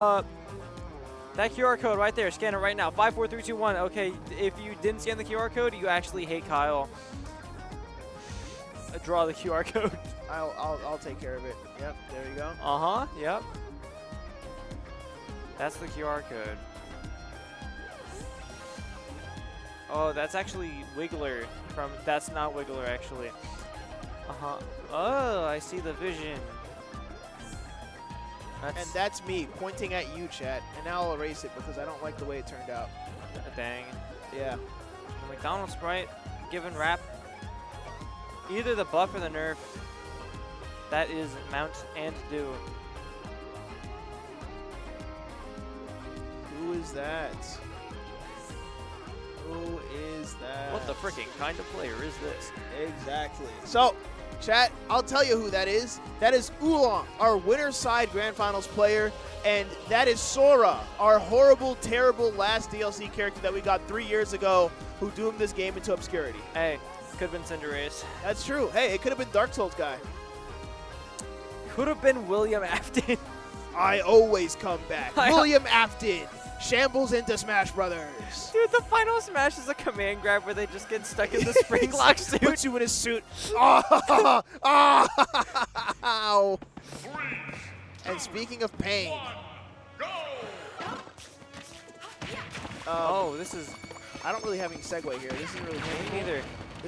That QR code right there, scan it right now. 5, 4, 3, 2, 1. Okay, if you didn't scan the QR code, you actually hate Kyle. Draw the QR code. I'll take care of it. Yep, there you go. Uh-huh, yep. That's the QR code. Oh, that's actually Wiggler from, that's not Wiggler actually. Uh-huh. Oh, I see the vision. And that's me pointing at you, chat. And now I'll erase it because I don't like the way it turned out. Dang. Yeah. The McDonald's sprite, given rap, either the buff or the nerf. That is mount and do. Who is that? Who is that? What the freaking kind of player is this? Exactly. So, chat, I'll tell you who that is. That is Oolong, our winner side Grand Finals player, and that is Sora, our horrible, terrible last DLC character that we got 3 years ago who doomed this game into obscurity. Hey, could have been Cinderace. That's true. Hey, it could have been Dark Souls guy. Could have been William Afton. I always come back. William Afton shambles into Smash Brothers. Dude, the final smash is a command grab where they just get stuck in the spring lock suit. Puts you in his suit. Oh, ow. And speaking of pain. Oh, this is... I don't really have any segue here. This isn't really painful. Me neither.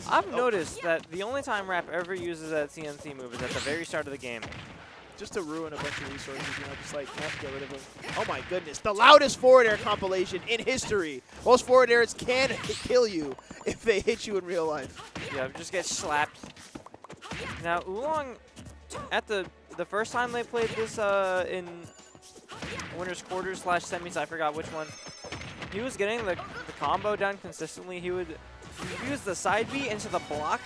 I've noticed that the only time Rap ever uses that CNC move is at the very start of the game. Just to ruin a bunch of resources, you know, just like have to get rid of them. Oh my goodness, the loudest forward air compilation in history. Most forward airs can kill you if they hit you in real life. Yeah, just get slapped. Now, Oolong, at the first time they played this in winners quarters / semis, I forgot which one, he was getting the combo down consistently. He would use the side B into the block,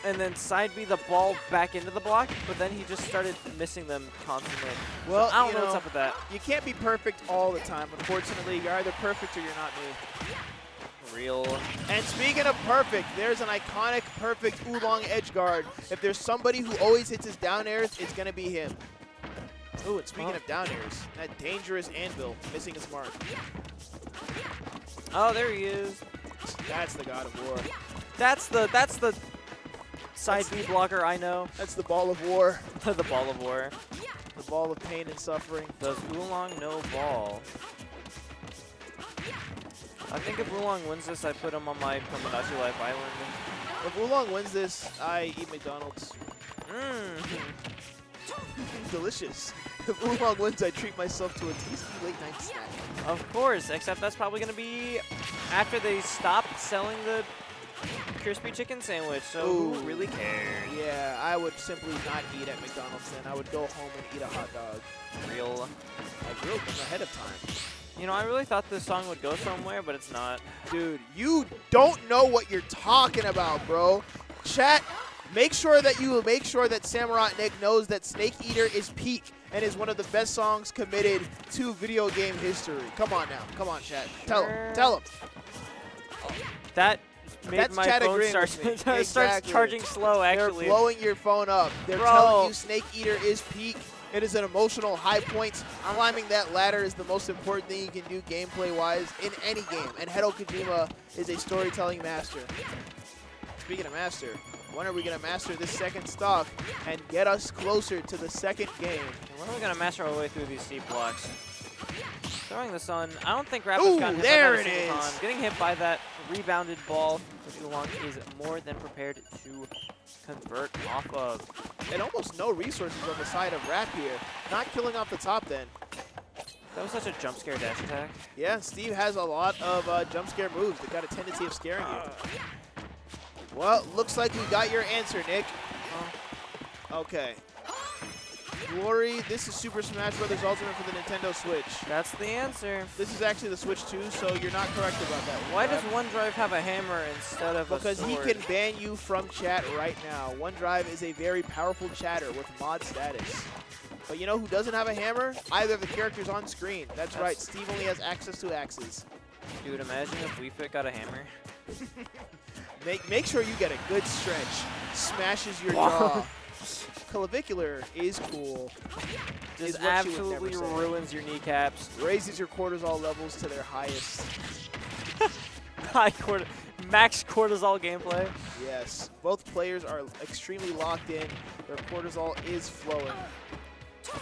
and then side B the ball back into the block, but then he just started missing them constantly. Well, so I don't know what's up with that. You can't be perfect all the time, unfortunately. You're either perfect or you're not me. Real. And speaking of perfect, there's an iconic perfect Oolong edge guard. If there's somebody who always hits his down airs, it's going to be him. Ooh, and speaking of down airs, that dangerous anvil missing his mark. Oh, there he is. That's the God of War. That's the side B blocker I know. That's the ball of war. The ball of war. The ball of pain and suffering. Does Oolong know ball? I think if Oolong wins this, I put him on my Tomodachi Life Island. If Oolong wins this, I eat McDonald's. Delicious. If Oolong wins, I treat myself to a tasty late night snack. Of course, except that's probably going to be after they stop selling the crispy chicken sandwich, so Ooh. who really cares? Yeah, I would simply not eat at McDonald's then. I would go home and eat a hot dog. Real. I grilled them ahead of time. You know, I really thought this song would go somewhere, but it's not. Dude, you don't know what you're talking about, bro. Chat, make sure that Samurott Nick knows that Snake Eater is peak and is one of the best songs committed to video game history. Come on now. Come on, chat. Tell him. Tell him. That made my chat phone agreeing starts with me. starts charging slow, actually. They're blowing your phone up. They're telling you Snake Eater is peak. It is an emotional high point. Climbing that ladder is the most important thing you can do gameplay-wise in any game. And Hideo Kojima is a storytelling master. Speaking of master, when are we going to master this second stock and get us closer to the second game? When are we going to master our way through these steep blocks? Throwing this on, I don't think Rapper's Ooh, gotten hit there by that it a single is. time. Getting hit by that rebounded ball, which Oolong is more than prepared to convert off of. And almost no resources on the side of Rap here. Not killing off the top then. That was such a jump scare dash attack. Yeah, Steve has a lot of jump scare moves that got a tendency of scaring you. Well, looks like we got your answer, Nick. Okay. Glory, this is Super Smash Bros. Ultimate for the Nintendo Switch. That's the answer. This is actually the Switch 2, so you're not correct about that. Why does OneDrive have a hammer instead of because a sword? he can ban you from chat right now. OneDrive is a very powerful chatter with mod status. But you know who doesn't have a hammer? Either of the characters on screen. That's right, Steve only has access to axes. Dude, imagine if WeFit got a hammer. Make sure you get a good stretch. Smashes your jaw. Clavicular is cool. Just is what you would never absolutely say. ruins your kneecaps. Raises your cortisol levels to their highest. Max cortisol gameplay. Yes, both players are extremely locked in. Their cortisol is flowing.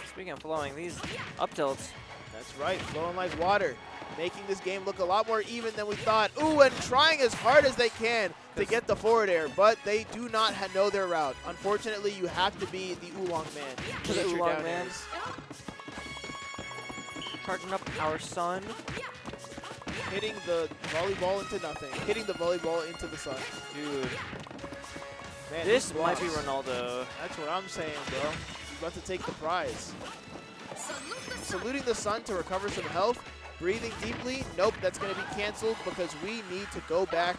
Speaking of flowing, these up tilts. That's right, flowing like water. Making this game look a lot more even than we thought. Ooh, and trying as hard as they can to get the forward air, but they do not know their route. Unfortunately, you have to be the Oolong man to get your Oolong down man. airs. Charging up our sun. Hitting the volleyball into nothing. Hitting the volleyball into the sun. Dude, Man, this these might be blocks. Ronaldo. That's what I'm saying, bro. He's about to take the prize. Saluting the sun to recover some health. Breathing deeply. Nope, that's going to be canceled because we need to go back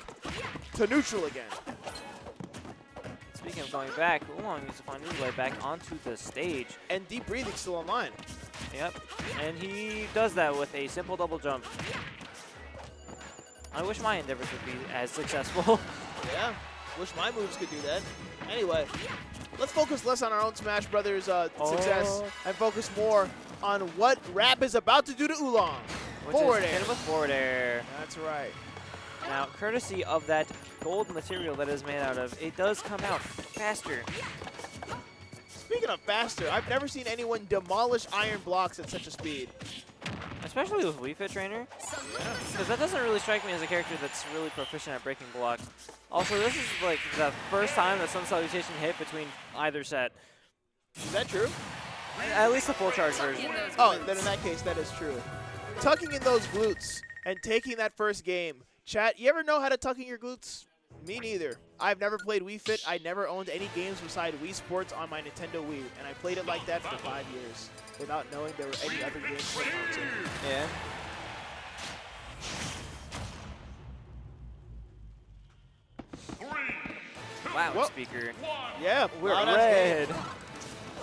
to neutral again. Speaking of going back, Oolong needs to find his way back onto the stage. And deep breathing still online. Yep, and he does that with a simple double jump. I wish my endeavors would be as successful. Yeah, wish my moves could do that. Anyway, let's focus less on our own Smash Brothers success and focus more on what Rap is about to do to Oolong. Which Forward is air. kind of a forward air. That's right. Now, courtesy of that gold material that is made out of, it does come out faster. Speaking of faster, I've never seen anyone demolish iron blocks at such a speed. Especially with Wii Fit Trainer. Because that doesn't really strike me as a character that's really proficient at breaking blocks. Also, this is like the first time that Sun Salutation hit between either set. Is that true? At least the full charge version. Oh, then in that case, that is true. Tucking in those glutes and taking that first game. Chat, you ever know how to tuck in your glutes? Me neither. I've never played Wii Fit. I never owned any games beside Wii Sports on my Nintendo Wii, and I played it like that for 5 years without knowing there were any other games for the console. Yeah. Wow, Whoa. speaker. Yeah, We're loud as red. game.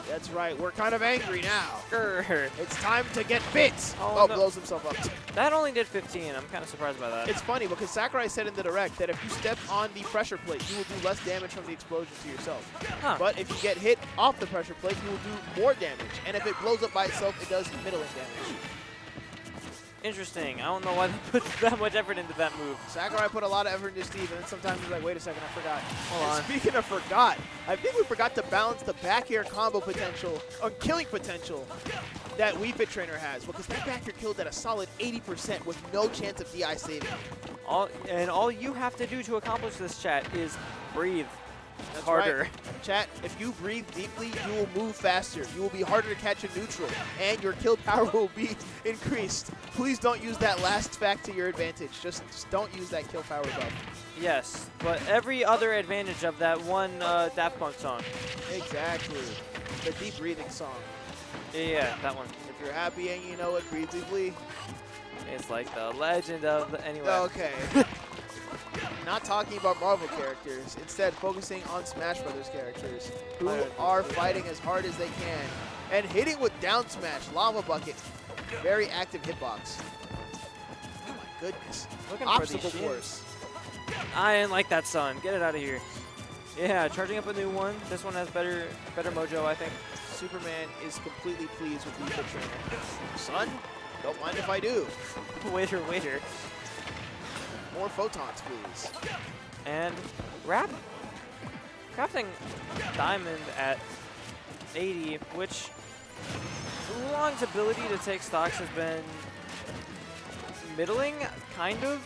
That's right. We're kind of angry now. Grr. It's time to get bits. Oh, no. Blows himself up. That only did 15. I'm kind of surprised by that. It's funny because Sakurai said in the Direct that if you step on the pressure plate, you will do less damage from the explosion to yourself. Huh. But if you get hit off the pressure plate, you will do more damage. And if it blows up by itself, it does middling damage. Interesting. I don't know why they put that much effort into that move. Sakurai put a lot of effort into Steve, and then sometimes he's like, wait a second, I forgot. Hold And on. speaking of forgot, I think we forgot to balance the back air combo potential, or killing potential, that Wii Fit Trainer has, because that back air killed at a solid 80% with no chance of DI saving. All you have to do to accomplish this, chat, is breathe That's harder. Right. Chat, if you breathe deeply, you will move faster. You will be harder to catch in neutral, and your kill power will be increased. Please don't use that last fact to your advantage. Just don't use that kill power buff. Yes, but every other advantage of that one Daft Punk song. Exactly. The deep breathing song. Yeah, that one. If you're happy and you know it, breathe deeply. It's like the legend of the, anyway. Okay. Not talking about Marvel characters, instead focusing on Smash Brothers characters who are fighting as hard as they can and hitting with down smash, lava bucket, very active hitbox. Oh my goodness. Looking Obstacle for these Force. I didn't like that sun. Get it out of here. Yeah, charging up a new one. This one has better mojo, I think. Superman is completely pleased with Wii Fit Trainer. Son, don't mind if I do. Waiter. More photons, please. And Rap crafting Diamond at 80, which Oolong's ability to take stocks has been middling, kind of.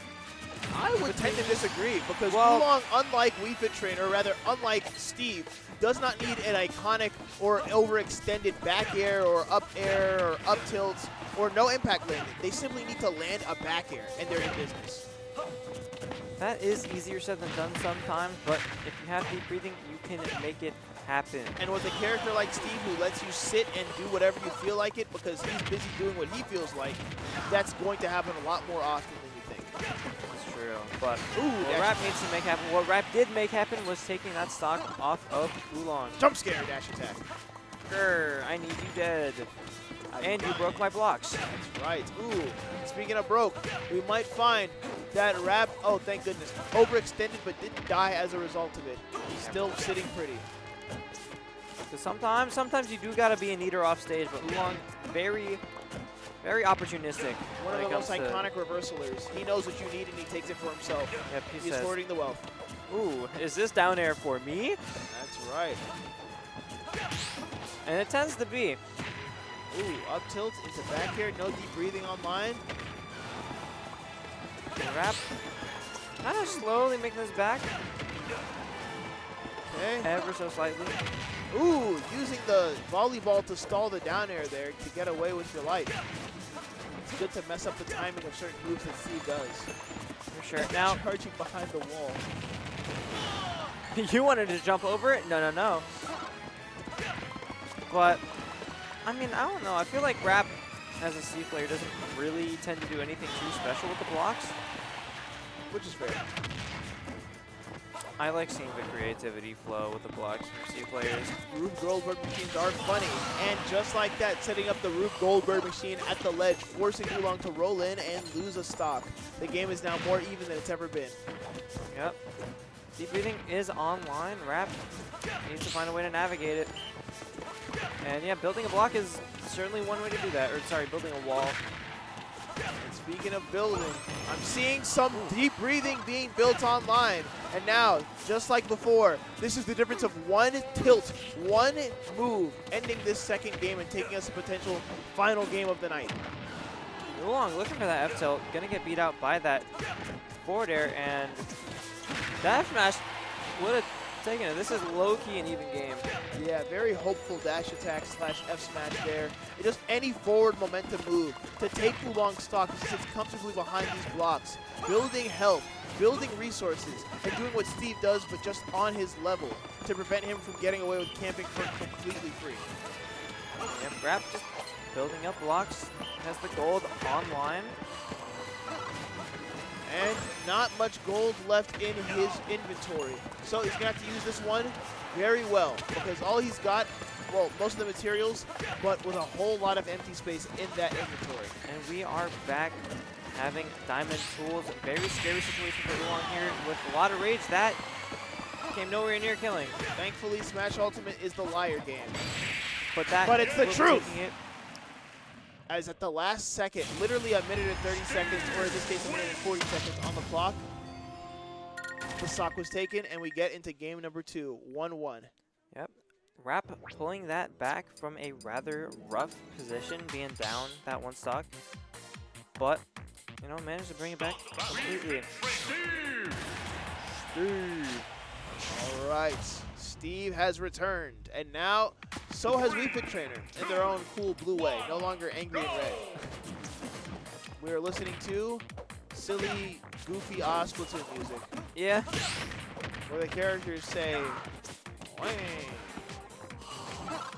I would tend to disagree because Well- Oolong, unlike Wii Fit Trainer, or rather unlike Steve, does not need an iconic or overextended back air or up tilts or no impact landing. They simply need to land a back air and they're in business. That is easier said than done sometimes, but if you have deep breathing, you can make it happen. And with a character like Steve who lets you sit and do whatever you feel like it because he's busy doing what he feels like, that's going to happen a lot more often than you think. That's true. But Ooh, what Rap needs to make happen, what Rap did make happen was taking that stock off of Oolong. Jump scare dash attack. Grr, I need you dead. And you broke my blocks. That's right. Ooh, speaking of broke, we might find that Rap, oh thank goodness, overextended but didn't die as a result of it. He's still sitting pretty. Because sometimes you do gotta be an eater off stage, but Oolong very opportunistic. One of the most iconic reversalers. He knows what you need and he takes it for himself. Yep, He's hoarding the wealth. Ooh, is this down air for me? That's right. And it tends to be. Ooh, up tilt into back air, no deep breathing online. Wrap. Kind of slowly making this back. Okay. Ever so slightly. Ooh, using the volleyball to stall the down air there to get away with your life. It's good to mess up the timing of certain moves that Steve does. For sure. Now, charging behind the wall. You wanted to jump over it? No. But, I mean, I don't know. I feel like Rap, as a C player, doesn't really tend to do anything too special with the blocks. Which is fair. I like seeing the creativity flow with the blocks from C players. Rube Goldberg machines are funny. And just like that, setting up the Rube Goldberg machine at the ledge, forcing Oolong to roll in and lose a stock. The game is now more even than it's ever been. Yep. Deep breathing is online. Rap needs to find a way to navigate it. And yeah, building a block is certainly one way to do that. Or sorry, building a wall. And speaking of building, I'm seeing some deep breathing being built online. And now, just like before, this is the difference of one tilt, one move, ending this second game and taking us a potential final game of the night. Oolong looking for that F tilt, gonna get beat out by that forward air, and that F smash would have taken it. This is low-key an even game. Yeah, very hopeful dash attack slash F smash there. Just any forward momentum move to take Oolong stock as he sits comfortably behind these blocks, building health, building resources, and doing what Steve does, but just on his level to prevent him from getting away with camping for completely free. And Rap just building up blocks, has the gold online. And not much gold left in his inventory. So he's going to have to use this one very well, because all he's got, well, most of the materials, but with a whole lot of empty space in that inventory. And we are back having diamond tools. Very scary situation for Oolong here with a lot of rage. That came nowhere near killing. Thankfully, Smash Ultimate is the liar game. But it's the truth! It. As at the last second, literally a minute and 30 seconds, or in this case a minute and 40 seconds on the clock, the stock was taken, and we get into game number 2, 1-1. Yep. Rap pulling that back from a rather rough position, being down that one stock. But, you know, managed to bring it back completely. Steve. All right, Steve has returned, and now so has Weepit Trainer in their own cool blue way, no longer angry and red. We are listening to silly, goofy Splatoon music. Yeah. Where the characters say, "Wang."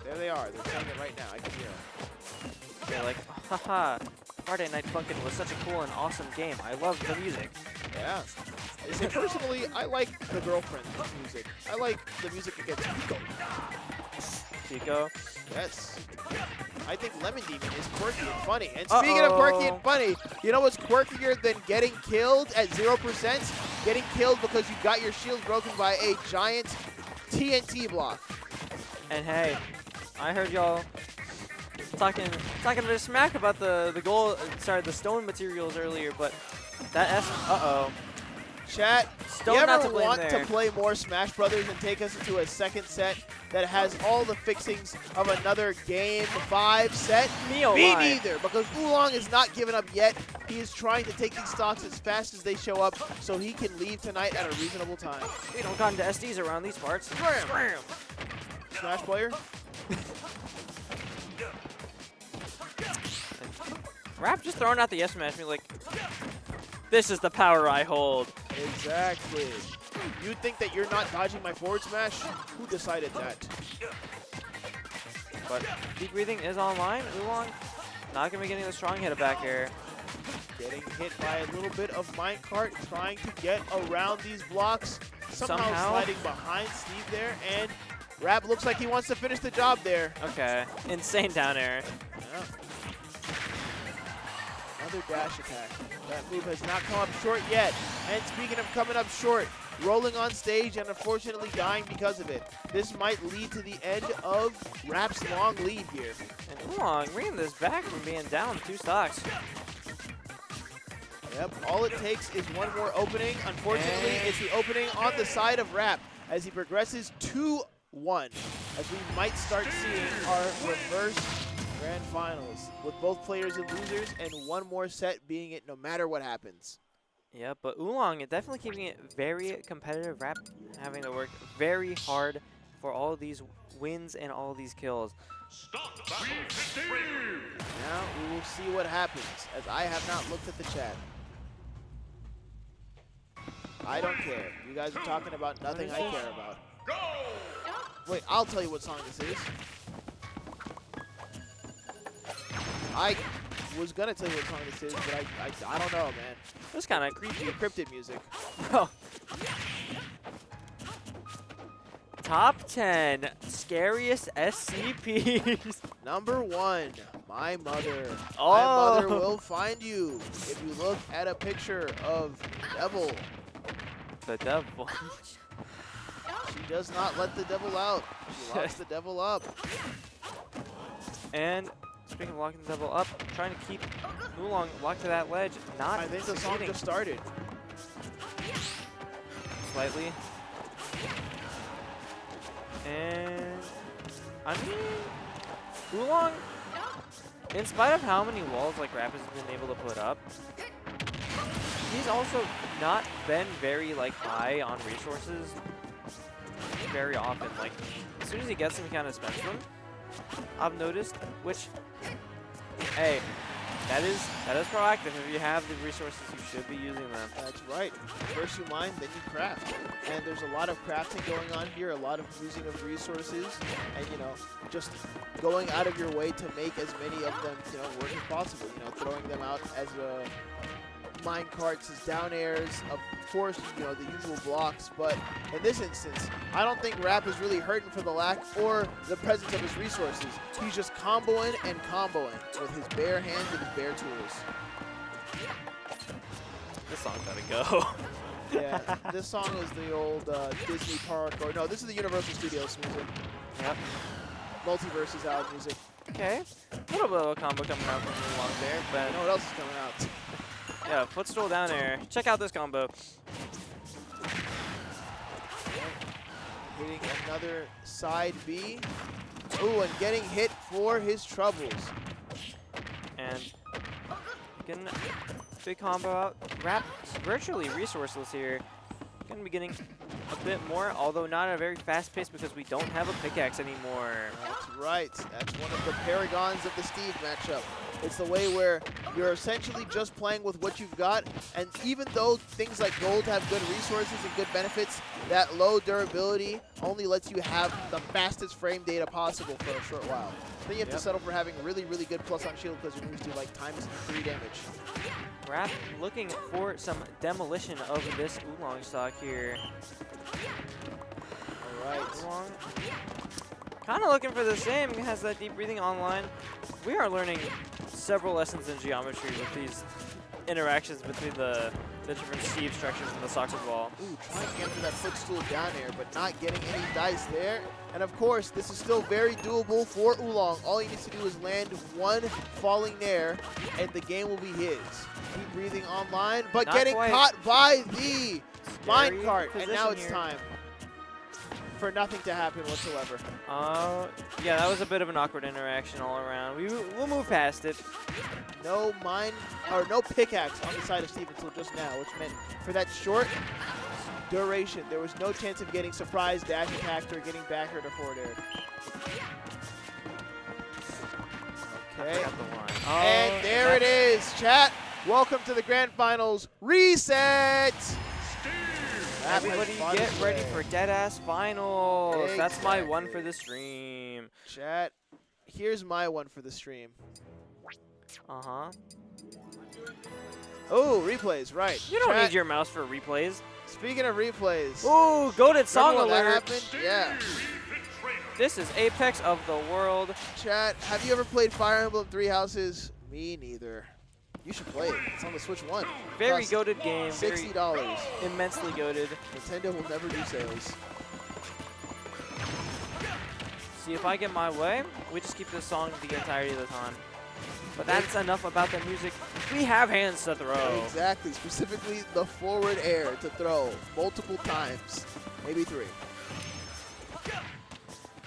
There they are. They're saying it right now. I can hear them. They're like, haha, Friday Night Funkin' was such a cool and awesome game. I love the music. Yeah. They say, personally, I like the girlfriend music. I like the music against Pico. Pico? Yes. I think Lemon Demon is quirky and funny. And speaking of quirky and funny, you know what's quirkier than getting killed at 0%? Getting killed because you got your shield broken by a giant TNT block. And hey, I heard y'all talking a bit of smack about the stone materials earlier, but that Chat, Stone you ever not to blame want there. to play more Smash Brothers and take us into a second set that has all the fixings of another Game 5 set? Me neither, because Oolong is not giving up yet. He is trying to take these stocks as fast as they show up so he can leave tonight at a reasonable time. We don't got into SDs around these parts. Scram! Smash player? Rap just throwing out the yes smash, me like, this is the power I hold. Exactly. You'd think that you're not dodging my forward smash? Who decided that? But deep breathing is online. Oolong not gonna be getting the strong hit of back air. Getting hit by a little bit of minecart, trying to get around these blocks. Somehow sliding behind Steve there, and Rap looks like he wants to finish the job there. Okay, insane down air. Yeah. another dash attack. That move has not come up short yet. And speaking of coming up short, rolling on stage and unfortunately dying because of it. This might lead to the end of Rap's long lead here. And Oolong bringing this back from being down 2 stocks. Yep, all it takes is one more opening. Unfortunately, it's the opening on the side of Rap as he progresses 2-1. As we might start seeing our reverse grand finals with both players and losers and one more set being it no matter what happens. Yeah, but Oolong is definitely keeping it very competitive. Rap having to work very hard for all of these wins and all of these kills. Now we will see what happens, as I have not looked at the chat. I don't care. You guys are talking about nothing I care about. Wait, I'll tell you what song this is. I was gonna tell you what song this is, but I don't know, man. It's kind of creepy. Encrypted music. Bro. Top 10 scariest SCPs. Number 1, My Mother. Oh. My Mother will find you if you look at a picture of Devil. The devil. She does not let the devil out. She locks the devil up. And speaking of locking the devil up, trying to keep Oolong locked to that ledge. Not I think the song succeeding. just started. Slightly. And I mean, Oolong, in spite of how many walls like Rap has been able to put up, he's also not been very like high on resources very often. Like as soon as he gets them, he kind of spends them. I've noticed, which, hey, that is proactive. If you have the resources, you should be using them. That's right. First you mine, then you craft. And there's a lot of crafting going on here, a lot of using of resources, and you know, just going out of your way to make as many of them, you know, work as possible. You know, throwing them out as mine carts, as down airs, of course, you know, the usual blocks. But in this instance, I don't think Rap is really hurting for the lack or the presence of his resources. He's just comboing and comboing with his bare hands and his bare tools. This song's gotta go. Yeah, this song is the old Disney Park, or no, this is the Universal Studios music. Yep. Multiverse is out music. Okay. A little bit of a combo coming out from Oolong there, but You know what else is coming out? yeah, footstool down air. Check out this combo. Hitting another side B. Ooh, and getting hit for his troubles. And getting a big combo out. Rap virtually resourceless here. Gonna be getting a bit more, although not at a very fast pace because we don't have a pickaxe anymore. That's right. That's one of the paragons of the Steve matchup. It's the way where you're essentially just playing with what you've got, and even though things like gold have good resources and good benefits, that low durability only lets you have the fastest frame data possible for a short while. Then you have to settle for having really, really good plus on shield because your moves do like ×3 damage. Rap looking for some demolition of this Oolong stock here. Alright. Oolong kind of looking for the same, has that deep breathing online. We are learning several lessons in geometry with these interactions between the different Steve structures in the soccer ball. Ooh, trying to get to that footstool down air, but not getting any dice there. And of course, this is still very doable for Oolong. All he needs to do is land one falling nair, and the game will be his. Keep breathing online, but Not getting quite. caught by the Scary minecart. And now position it's here. time for nothing to happen whatsoever. Yeah, that was a bit of an awkward interaction all around. We'll move past it. No no pickaxe on the side of Steve until just now, which meant for that short duration, there was no chance of getting surprised, dash attacked, or getting back or to forward air. Okay. Got the line. And there it is, chat. Welcome to the grand finals reset. Everybody get ready for Deadass Finals. That's my one for the stream. Chat, here's my one for the stream. Uh-huh. Oh, replays, right. You don't Chat, need your mouse for replays. Speaking of replays. Ooh, goated song remember when that alert. happened? Yeah. This is Apex of the world. Chat, have you ever played Fire Emblem Three Houses? Me neither. You should play it. It's on the Switch 1. Very Costs goated game. $60. Very immensely goated. Nintendo will never do sales. See, if I get my way, we just keep this song the entirety of the time. But that's enough about the music. We have hands to throw. Exactly. Specifically, the forward air to throw multiple times. Maybe 3.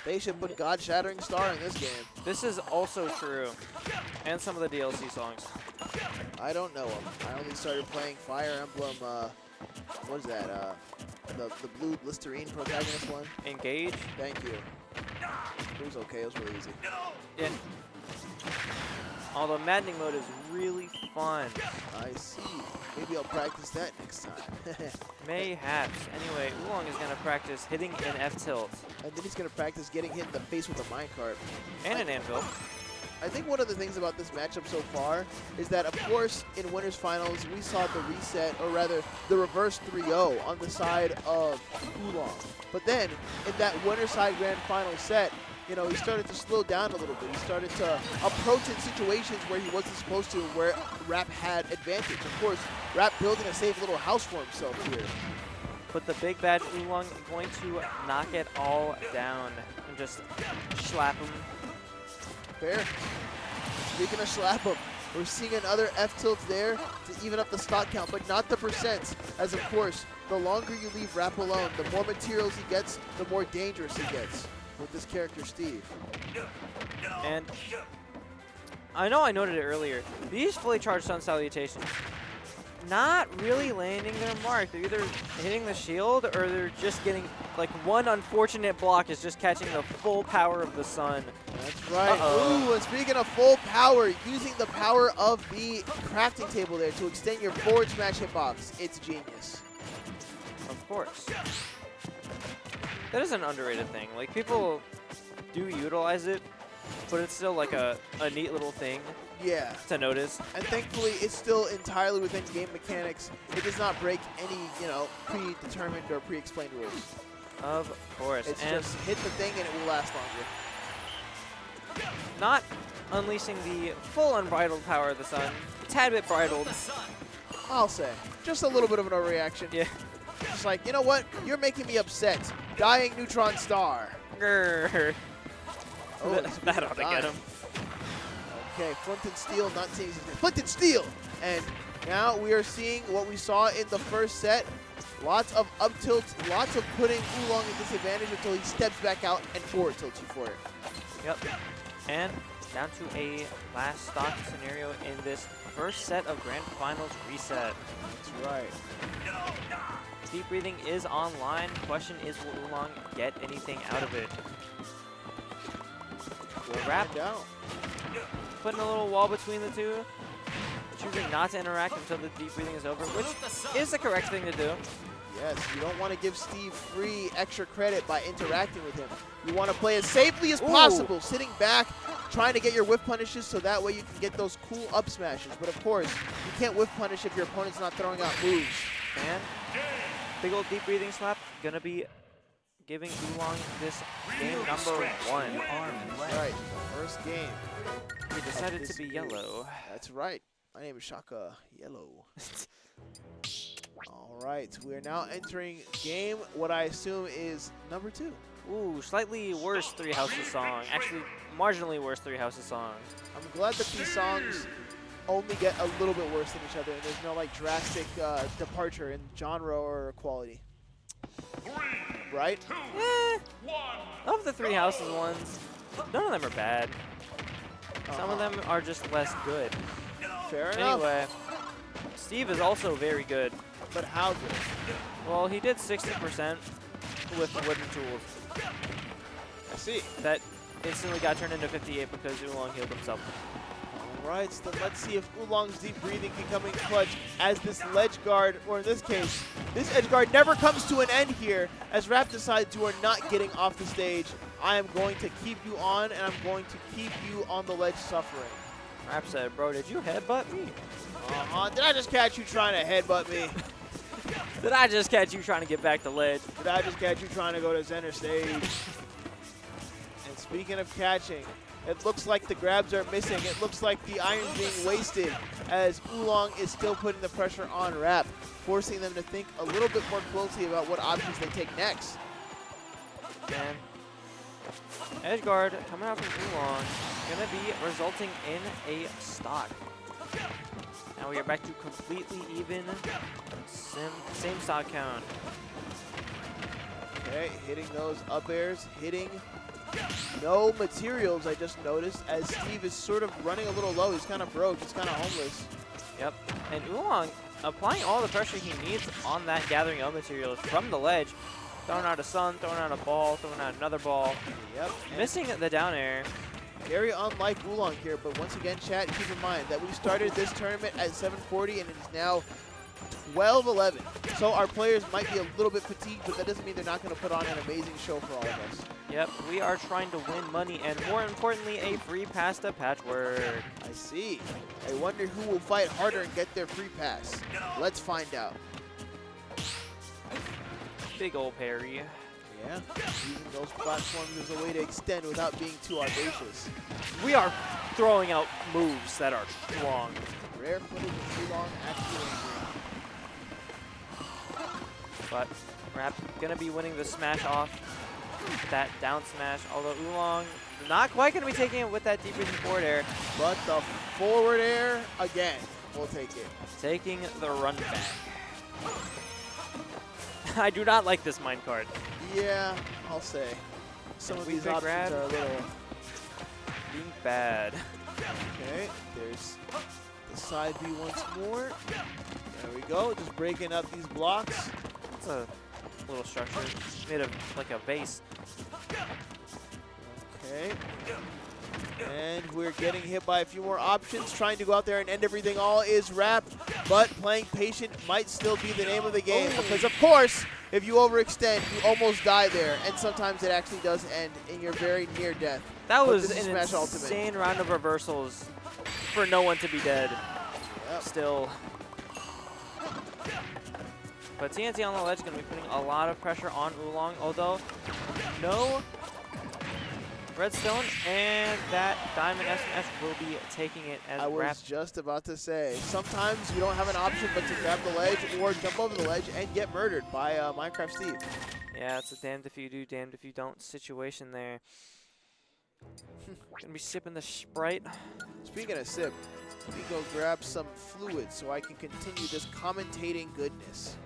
They should put God Shattering Star in this game. This is also true. And some of the DLC songs. I don't know them. I only started playing Fire Emblem, what is that? The blue Listerine protagonist one? Engage. Thank you. It was okay. It was really easy. Yeah. Although maddening mode is really fun. I see. Maybe I'll practice that next time. Mayhaps. Anyway, Oolong is going to practice hitting an F-tilt. And then he's going to practice getting hit in the face with a minecart. And an anvil. I think one of the things about this matchup so far is that, of course, in Winners Finals, we saw the reset, or rather, the reverse 3-0 on the side of Oolong. But then, in that winner side grand final set, you know, he started to slow down a little bit. He started to approach in situations where he wasn't supposed to, where Rap had advantage. Of course, Rap building a safe little house for himself here. But the big bad Oolong going to knock it all down and just slap him. Fair. Speaking of slap him, we're seeing another F-tilt there to even up the stock count, but not the percents, as of course, the longer you leave Rap alone, the more materials he gets, the more dangerous he gets with this character, Steve. And I know I noted it earlier. These fully charged Sun Salutations, not really landing their mark. They're either hitting the shield or they're just getting, like, one unfortunate block is just catching the full power of the sun. That's right. Ooh, and speaking of full power, using the power of the crafting table there to extend your forward smash hitbox, it's genius. Of course. That is an underrated thing. Like, people do utilize it, but it's still like a neat little thing. Yeah. To notice. And thankfully, it's still entirely within game mechanics. It does not break any, you know, predetermined or pre-explained rules. Of course. It's and just hit the thing and it will last longer. Not unleashing the full unbridled power of the sun. A tad bit bridled. I'll say. Just a little bit of an overreaction. Yeah. Just like, you know what? You're making me upset. Dying Neutron Star. Grrr. Oh, that ought to get him. Okay, Flint and Steel not seeing Flint and Steel! And now we are seeing what we saw in the first set. Lots of up tilts, lots of putting Oolong at disadvantage until he steps back out and forward tilts you for it. Yep. And down to a last stock scenario in this first set of Grand Finals reset. That's right. Deep breathing is online. Question is, will Oolong get anything out of it? We'll wrap down. Putting a little wall between the two. Choosing not to interact until the deep breathing is over, which is the correct thing to do. Yes, you don't want to give Steve free extra credit by interacting with him. You want to play as safely as possible, sitting back, trying to get your whiff punishes so that way you can get those cool up smashes. But of course, you can't whiff punish if your opponent's not throwing out moves. And big old deep breathing slap, gonna be giving Oolong this game number 1. That's right, the first game. He decided to be yellow. That's right. My name is Shaka Yellow. All right, we are now entering game, what I assume is number 2. Ooh, slightly worse Three Houses song. Actually, marginally worse Three Houses song. I'm glad that these songs only get a little bit worse than each other, and there's no like drastic departure in genre or quality. Right? Of the Three Houses ones, none of them are bad. Some of them are just less good. Fair enough. Anyway, Steve is also very good. But how good? Well, he did 60% with wooden tools. I see. That instantly got turned into 58 because Oolong healed himself. All right, so then let's see if Oolong's deep breathing can come in clutch as this ledge guard, or in this case, this edge guard never comes to an end here as Rap decides you are not getting off the stage. I am going to keep you on, and I'm going to keep you on the ledge suffering. Rap said, bro, did you headbutt me? Did I just catch you trying to headbutt me? Did I just catch you trying to get back to ledge? Did I just catch you trying to go to center stage? And speaking of catching, It looks like the grabs are missing. It looks like the iron's being wasted as Oolong is still putting the pressure on Rap, forcing them to think a little bit more closely about what options they take next. And edge guard coming out from Oolong, gonna be resulting in a stock. Now we are back to completely even, same stock count. Okay, hitting those up airs, hitting no materials, I just noticed, as Steve is sort of running a little low. He's kind of broke, he's kind of homeless. Yep, and Oolong applying all the pressure he needs on that gathering of materials from the ledge. Throwing out a sun, throwing out a ball, throwing out another ball. Yep. Missing the down air. Very unlike Oolong here, but once again, chat, keep in mind that we started this tournament at 7:40 and it is now 12:11. So our players might be a little bit fatigued, but that doesn't mean they're not going to put on an amazing show for all of us. Yep, we are trying to win money and, more importantly, a free pass to Patchwork. I see. I wonder who will fight harder and get their free pass. Let's find out. Big ol' parry. Yeah, using those platforms as a way to extend without being too audacious. We are throwing out moves that are strong. Rare footage of Oolong actually angry. But Rap gonna be winning the smash off that down smash, although Oolong not quite gonna be taking it with that deep reaching forward air. But the forward air, again, we'll take it. Taking the run back. I do not like this minecart. Yeah, I'll say. Some of these options are a little being bad. Okay, there's the side B once more. There we go, just breaking up these blocks. It's a little structure made of like a vase. Okay. And we're getting hit by a few more options, trying to go out there and end everything. All is Rap, but playing patient might still be the name of the game. Because, of course, if you overextend, you almost die there. And sometimes it actually does end in your very near death. That was an Smash insane Ultimate. round of reversals for no one to be dead. Yep. Still. But TNT on the ledge is going to be putting a lot of pressure on Oolong, although no redstone, and that diamond SMS will be taking it as I was just about to say, sometimes you don't have an option but to grab the ledge or jump over the ledge and get murdered by Minecraft Steve. Yeah, it's a damned if you do, damned if you don't situation there. Gonna be sipping the Sprite. Speaking of sip, let me go grab some fluid so I can continue this commentating goodness.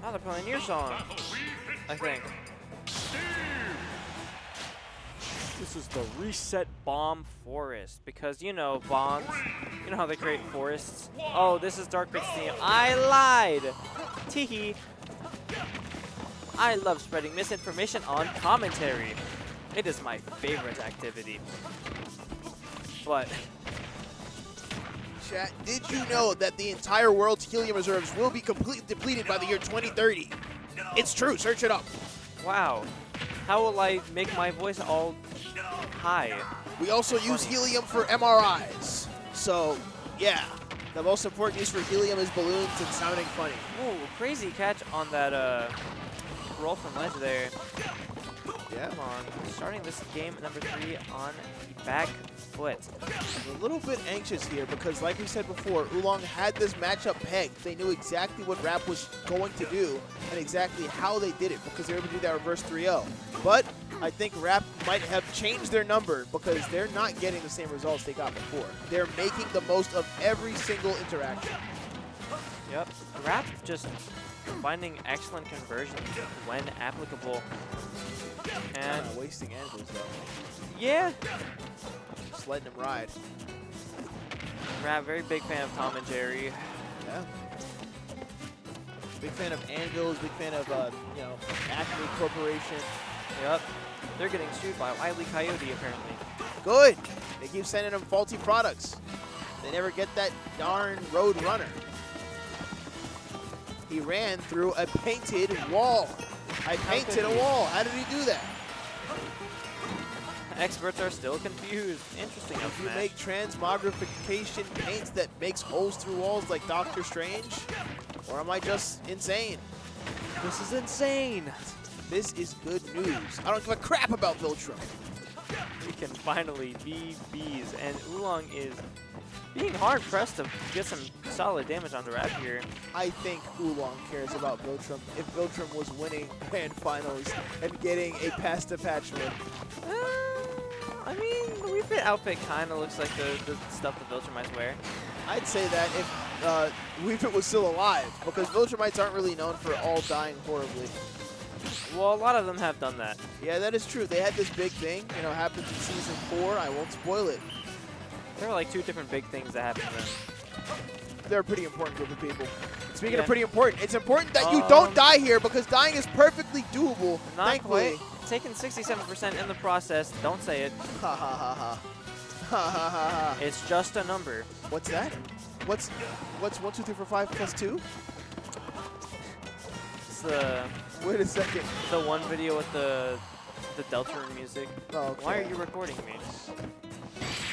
Oh, they're playing your song, I think. This is the Reset Bomb Forest, because, you know, bombs, you know how they create forests? Oh, this is Dark Pit's theme. I lied! Teehee. I love spreading misinformation on commentary. It is my favorite activity. But Chat, did you know that the entire world's helium reserves will be completely depleted by the year 2030? It's true, search it up. wow, how will I make my voice all high? We also use helium for MRIs. So, yeah, the most important use for helium is balloons and sounding funny. Ooh, crazy catch on that roll from ledge there. Yeah. Come on, starting this game number 3 on the back foot. I'm a little bit anxious here because, like we said before, Oolong had this matchup pegged. They knew exactly what Rap was going to do and exactly how they did it because they were able to do that reverse 3-0. But I think Rap might have changed their number because they're not getting the same results they got before. They're making the most of every single interaction. Yep, Rap just finding excellent conversions when applicable. And wasting anvils though. yeah, Just letting them ride. Rap, very big fan of Tom and Jerry. Yeah. Big fan of anvils, big fan of, you know, Acme Corporation. Yep, they're getting sued by Wile E. Coyote apparently. Good. They keep sending them faulty products. They never get that darn Road Runner. He ran through a painted wall. I painted a wall. How did he do that? Experts are still confused. Interesting. If you make transmogrification paints that makes holes through walls like Doctor Strange, or am I just insane? This is insane. This is good news. I don't give a crap about Viltrum. Are you can finally be bees, and Oolong is being hard pressed to get some solid damage on the Rap here. I think Oolong cares about Viltrum. If Viltrum was winning grand finals and getting a past-to-patch win. I mean, the Wii Fit outfit kind of looks like the stuff that Viltrumites wear. I'd say that if Wii Fit was still alive, because Viltrumites aren't really known for all dying horribly. Well, a lot of them have done that. Yeah, that is true. They had this big thing, you know, happened in Season 4. I won't spoil it. There are like 2 different big things that happen to them. They're a pretty important group of people. Speaking Yeah. of pretty important, it's important that you don't die here because dying is perfectly doable. Not Thankfully. quite. Taking 67% in the process. Don't say it. Ha ha ha ha. Ha ha ha ha. It's just a number. What's that? What's 1, 2, 3, 4, 5 plus 2? It's the Wait a second. one video with the Deltarune music. Oh, okay. Why are you recording me?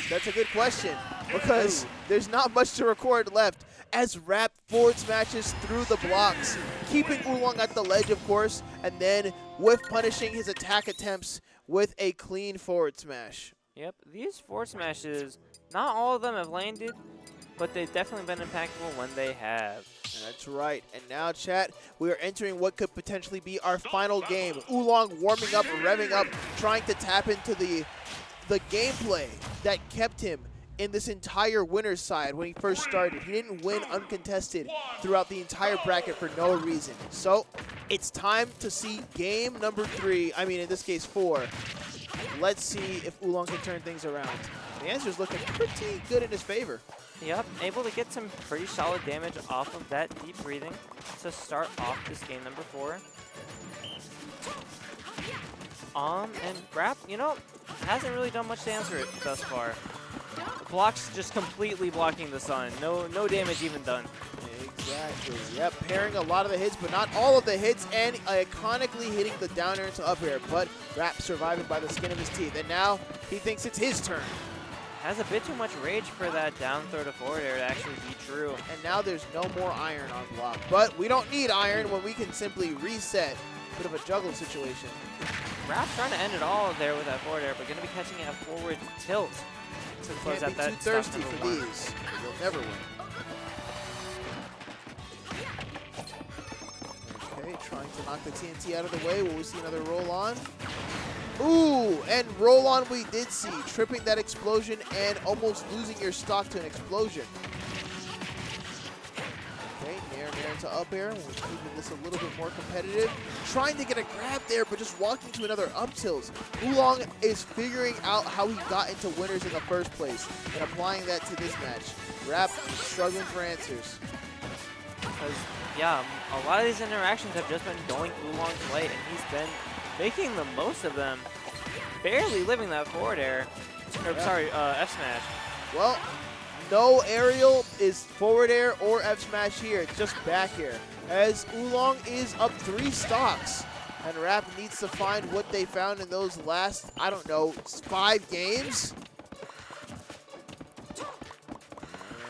That's a good question because there's not much to record left as Rap forward smashes through the blocks, keeping Oolong at the ledge, of course, and then with punishing his attack attempts with a clean forward smash. Yep, these forward smashes, not all of them have landed, but they've definitely been impactful when they have. That's right. And now, chat, we are entering what could potentially be our final game. Oolong warming up, revving up, trying to tap into the gameplay that kept him in this entire winner's side when he first started. He didn't win uncontested throughout the entire bracket for no reason. So it's time to see game number 3. I mean, in this case, 4. Let's see if Oolong can turn things around. The answer is looking pretty good in his favor. Yep, able to get some pretty solid damage off of that deep breathing to start off this game number 4. And Rap, you know, hasn't really done much to answer it thus far. Blocks just completely blocking the sun. No damage even done. Exactly. Yep, pairing a lot of the hits, but not all of the hits, and iconically hitting the down air into up air. But Rap surviving by the skin of his teeth, and now he thinks it's his turn. Has a bit too much rage for that down throw to forward air to actually be true. And now there's no more iron on block. But we don't need iron when we can simply reset. Bit of a juggle situation. Rap's trying to end it all there with that forward air, but going to be catching a forward tilt to close out Can't be that too stop thirsty number for 1. these. You'll never win. Okay, trying to knock the TNT out of the way. Will we see another roll on? Ooh, and roll on we did see. Tripping that explosion and almost losing your stock to an explosion. Okay, nair into up air. We're keeping this a little bit more competitive. Trying to get a grab there, but just walking to another up tilts. Oolong is figuring out how he got into winners in the first place and applying that to this match. Rap struggling for answers. Because, yeah, a lot of these interactions have just been going Oolong's way, and he's been making the most of them. Barely living that forward air. Or, sorry, F smash. Well, no aerial is forward air or F smash here. It's just back air. As Oolong is up 3 stocks. And Rap needs to find what they found in those last, I don't know, 5 games?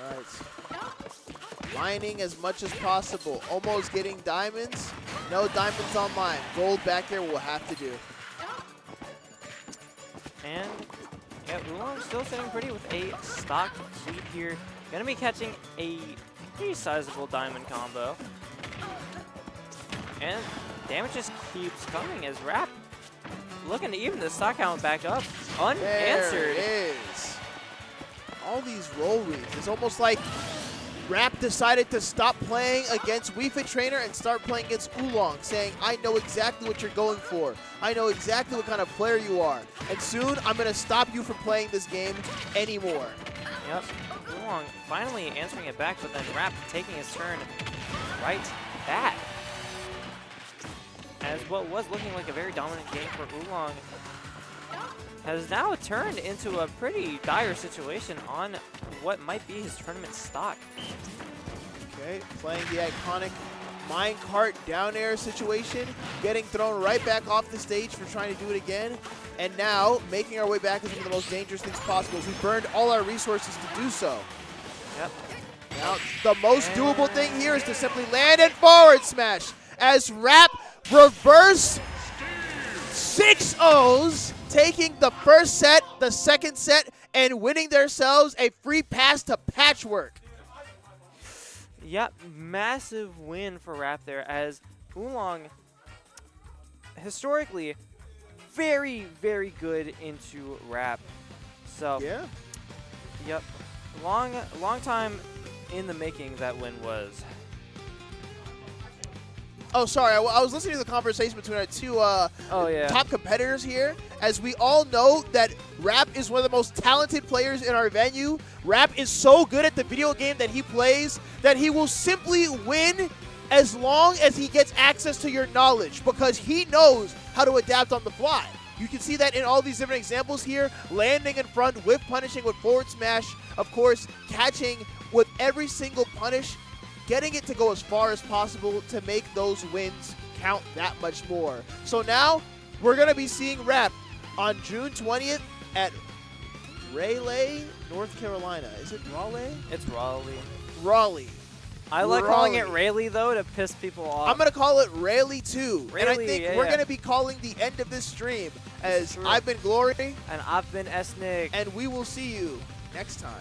Alright. Mining as much as possible. Almost getting diamonds. No diamonds on mine. Gold back air will have to do. And, yeah, Oolong still sitting pretty with a stock lead here. Gonna be catching a pretty sizable diamond combo. And damage just keeps coming as Rap looking to even the stock count back up. Unanswered. There it is. All these roll reads. It's almost like Rap decided to stop playing against Wii Fit Trainer and start playing against Oolong, saying, I know exactly what you're going for. I know exactly what kind of player you are. And soon, I'm going to stop you from playing this game anymore. Yep. Oolong finally answering it back, but then Rap taking his turn right back. As what was looking like a very dominant game for Oolong has now turned into a pretty dire situation on what might be his tournament stock. Okay, playing the iconic minecart down air situation, getting thrown right back off the stage for trying to do it again, and now making our way back is one of the most dangerous things possible as we burned all our resources to do so. Yep. Now, the most doable thing here is to simply land and forward smash as Rap reverse 6-0s taking the first set, the second set, and winning themselves a free pass to Patchwork. Yep, massive win for Rap there, as Oolong, historically, very, very good into Rap. So, yeah. Yep, long time in the making that win was. Oh, sorry. I was listening to the conversation between our two top competitors here. As we all know that Rap is one of the most talented players in our venue. Rap is so good at the video game that he plays that he will simply win as long as he gets access to your knowledge, because he knows how to adapt on the fly. You can see that in all these different examples here. Landing in front, whip punishing with forward smash. Of course, catching with every single punish. Getting it to go as far as possible to make those wins count that much more. So now, we're going to be seeing Rap on June 20th at Raleigh, North Carolina. Is it Raleigh? It's Raleigh. Raleigh. I like calling it Raleigh, though, to piss people off. I'm going to call it Raleigh 2. Raleigh, and I think we're going to be calling the end of this stream as I've been Glory. And I've been Esnick. And we will see you next time.